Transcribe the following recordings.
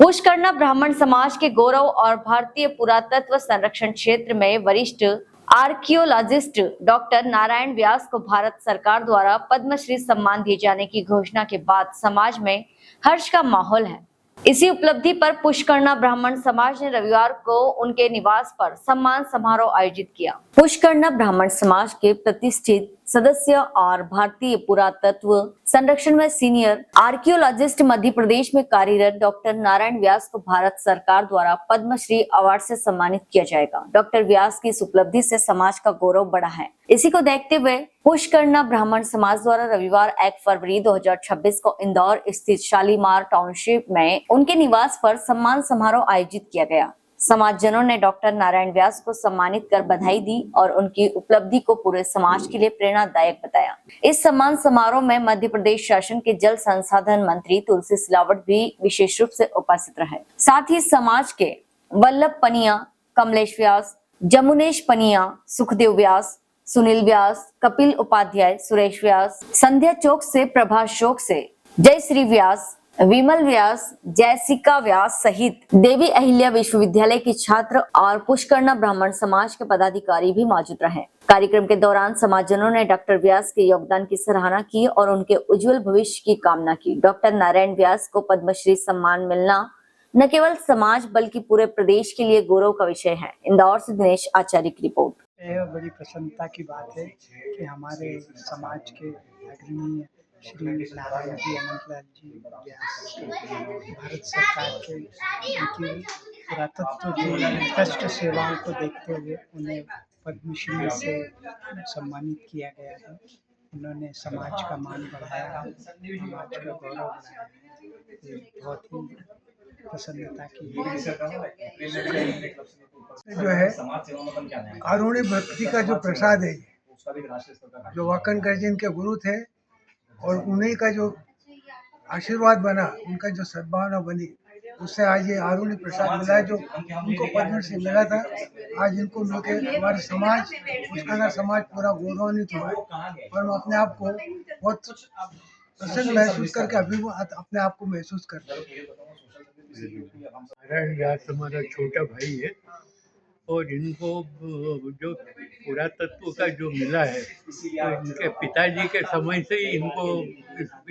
पुष्करना ब्राह्मण समाज के गौरव और भारतीय पुरातत्व संरक्षण क्षेत्र में वरिष्ठ आर्कियोलॉजिस्ट डॉक्टर नारायण व्यास को भारत सरकार द्वारा पद्मश्री सम्मान दिए जाने की घोषणा के बाद समाज में हर्ष का माहौल है। इसी उपलब्धि पर पुष्करना ब्राह्मण समाज ने रविवार को उनके निवास पर सम्मान समारोह आयोजित किया। पुष्करना ब्राह्मण समाज के प्रतिष्ठित सदस्य और भारतीय पुरातत्व संरक्षण में सीनियर आर्कियोलॉजिस्ट मध्य प्रदेश में कार्यरत डॉक्टर नारायण व्यास को भारत सरकार द्वारा पद्मश्री अवार्ड से सम्मानित किया जाएगा। डॉक्टर व्यास की इस उपलब्धि से समाज का गौरव बढ़ा है। इसी को देखते हुए पुष्करना ब्राह्मण समाज द्वारा रविवार 1 फरवरी 2026 को इंदौर स्थित शालीमार टाउनशिप में उनके निवास पर सम्मान समारोह आयोजित किया गया। समाजजनों ने डॉक्टर नारायण व्यास को सम्मानित कर बधाई दी और उनकी उपलब्धि को पूरे समाज के लिए प्रेरणादायक बताया। इस सम्मान समारोह में मध्य प्रदेश शासन के जल संसाधन मंत्री तुलसी सिलावट भी विशेष रूप से उपस्थित रहे। साथ ही समाज के वल्लभ पनिया, कमलेश व्यास, जमुनेश पनिया, सुखदेव व्यास, सुनील व्यास, कपिल उपाध्याय, सुरेश व्यास, संध्या चौक से, प्रभा चौक से, जयश्री व्यास, विमल व्यास, जैसिका व्यास सहित देवी अहिल्या विश्वविद्यालय के छात्र और पुष्करना ब्राह्मण समाज के पदाधिकारी भी मौजूद रहे। कार्यक्रम के दौरान समाजजनों ने डॉक्टर व्यास के योगदान की सराहना की और उनके उज्जवल भविष्य की कामना की। डॉक्टर नारायण व्यास को पद्मश्री सम्मान मिलना न केवल समाज बल्कि पूरे प्रदेश के लिए गौरव का विषय है। इंदौर से दिनेश आचार्य की रिपोर्ट। यह बड़ी प्रसन्नता की बात है कि हमारे समाज के अग्रणी श्री नारायण जी अनंतलाल जी व्यास भारत सरकार के उनकी पुरातत्व की उत्कृष्ट सेवाओं को देखते हुए उन्हें पद्मश्री से सम्मानित किया गया है। उन्होंने समाज का मान बढ़ाया, समाज का गौरव बढ़ाया है। ये बहुत ही प्रसन्नता की जो है आरूणी भक्ति का जो प्रसाद है, जो वाकणकर जी इनके गुरु थे और उन्हीं का जो आशीर्वाद बना, उनका जो सद्भावना बनी, उससे आज ये आरूणी प्रसाद मिला है जो उनको पद्मश्री मिला था। आज इनको मिलकर हमारे समाज, पुष्करना समाज पूरा गौरवान्वित हुआ है और हम अपने आप को बहुत प्रसन्न महसूस करके अपने आप को महसूस करते हैं। नारायण व्यास हमारा छोटा भाई है और इनको जो पुरातत्व का जो मिला है, तो इनके पिताजी के समय से ही इनको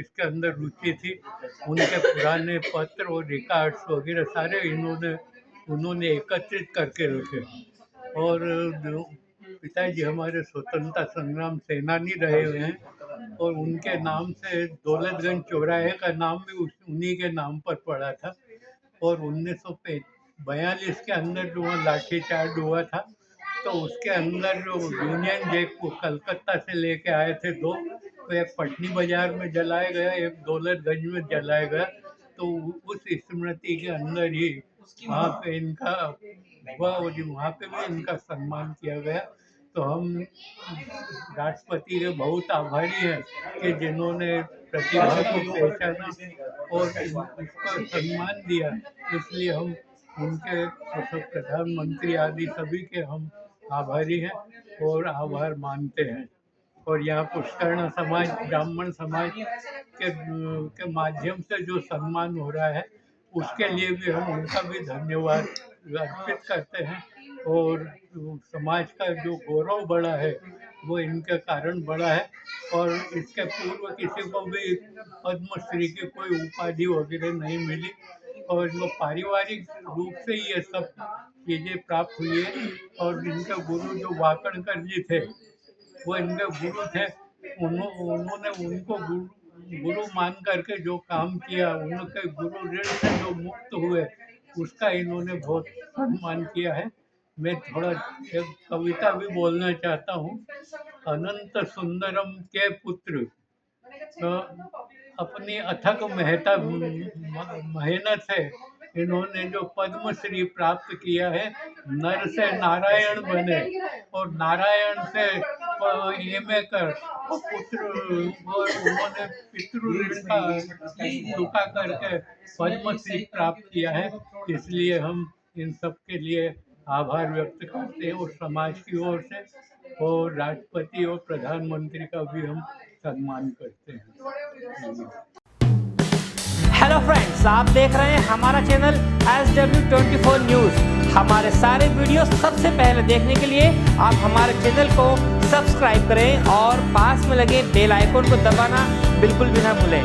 इसके अंदर रुचि थी। उनके पुराने पत्र और रिकॉर्ड्स वगैरह सारे उन्होंने एकत्रित करके रखे और पिताजी हमारे स्वतंत्रता संग्राम सेनानी रहे हुए हैं और उनके नाम से दौलतगंज चौराहे का नाम भी उन्हीं के नाम पर पड़ा था। और 1942 के अंदर जो लाठीचार्ज हुआ था, तो उसके अंदर जो यूनियन जैक को कलकत्ता से लेके आए थे दो, तो एक पटनी बाजार में जलाया गया, एक दौलतगंज में जलाया गया। तो उस स्मृति के अंदर ही वहाँ पे इनका हुआ और वहाँ पे भी इनका सम्मान किया गया। तो हम राष्ट्रपति के बहुत आभारी हैं कि जिन्होंने प्रतिभा को पहचाना और उसको सम्मान दिया। इसलिए हम उनके प्रधानमंत्री आदि सभी के हम आभारी हैं और आभार मानते हैं। और यहाँ पुष्करना समाज, ब्राह्मण समाज के माध्यम से जो सम्मान हो रहा है, उसके लिए भी हम उनका भी धन्यवाद अर्पित करते हैं। और समाज का जो गौरव बढ़ा है वो इनके कारण बढ़ा है और इसके पूर्व किसी को भी पद्मश्री की कोई उपाधि वगैरह नहीं मिली और जो पारिवारिक रूप से ये सब चीज़ें प्राप्त हुई है। और इनके गुरु जो वाकणकर जी थे, वो इनके गुरु थे। उन्होंने उनको गुरु मान करके जो काम किया, उनके गुरु ऋण से जो मुक्त हुए, उसका इन्होंने बहुत सम्मान किया है। मैं थोड़ा एक कविता भी बोलना चाहता हूँ। अनंत सुंदरम के पुत्र अपनी अथक मेहनत से इन्होंने जो पद्मश्री प्राप्त किया है, नर से नारायण बने और नारायण से एमए कर पुत्र और उन्होंने पितृ ऋण का चुका करके पद्मश्री प्राप्त किया है। इसलिए हम इन सब के लिए आभार व्यक्त करते हैं और समाज की ओर से और राष्ट्रपति और प्रधानमंत्री का भी हम सम्मान करते हैं। हेलो फ्रेंड्स, आप देख रहे हैं हमारा चैनल SW24 न्यूज़। हमारे सारे वीडियो सबसे पहले देखने के लिए आप हमारे चैनल को सब्सक्राइब करें और पास में लगे बेल आइकन को दबाना बिल्कुल भी ना भूलें।